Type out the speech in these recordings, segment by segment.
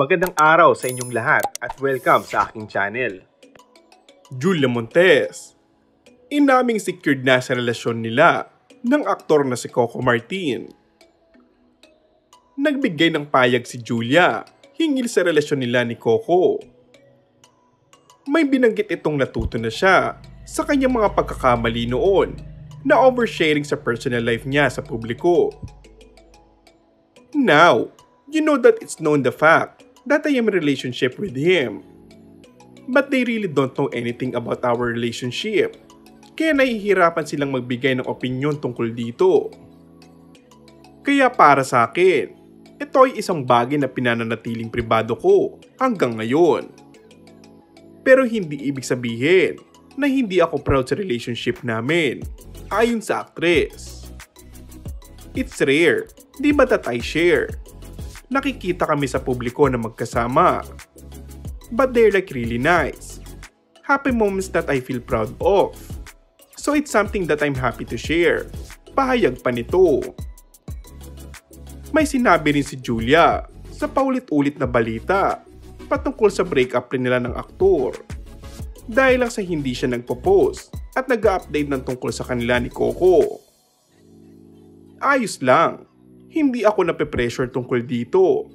Magandang araw sa inyong lahat at welcome sa aking channel. Julia Montes, inaming secured na sa relasyon nila ng aktor na si Coco Martin. Nagbigay ng payag si Julia hinggil sa relasyon nila ni Coco. May binanggit itong natuto na siya sa kanyang mga pagkakamali noon na oversharing sa personal life niya sa publiko. Now, you know that it's known the fact that I am in a relationship with him. But they really don't know anything about our relationship. Kaya nahihirapan silang magbigay ng opinyon tungkol dito. Kaya para sa akin, ito ay isang bagay na pinananatiling pribado ko hanggang ngayon. Pero hindi ibig sabihin na hindi ako proud sa relationship namin, ayon sa actress. It's rare, di ba that I share? Nakikita kami sa publiko na magkasama. But they're like really nice. Happy moments that I feel proud of. So it's something that I'm happy to share. Pahayag pa nito. May sinabi rin si Julia sa paulit-ulit na balita patungkol sa breakup rin nila ng aktor. Dahil lang sa hindi siya nagpo-post at nag-update ng tungkol sa kanila ni Coco. Ayos lang, hindi ako nape-pressure tungkol dito.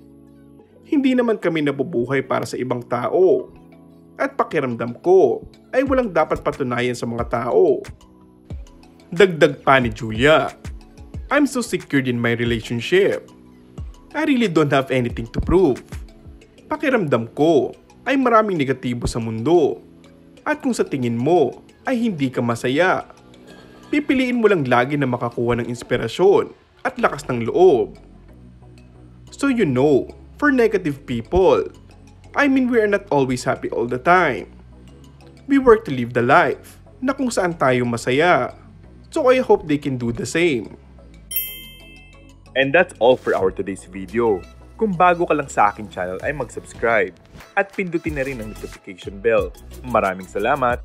Hindi naman kami nabubuhay para sa ibang tao. At pakiramdam ko ay walang dapat patunayan sa mga tao. Dagdag pa ni Julia, I'm so secured in my relationship. I really don't have anything to prove. Pakiramdam ko ay maraming negatibo sa mundo. At kung sa tingin mo ay hindi ka masaya, pipiliin mo lang lagi na makakuha ng inspirasyon at lakas ng loob. So you know, for negative people, I mean we are not always happy all the time. We work to live the life na kung saan tayo masaya. So I hope they can do the same. And that's all for our today's video. Kung bago ka lang sa aking channel ay mag-subscribe at pindutin na rin ang notification bell. Maraming salamat!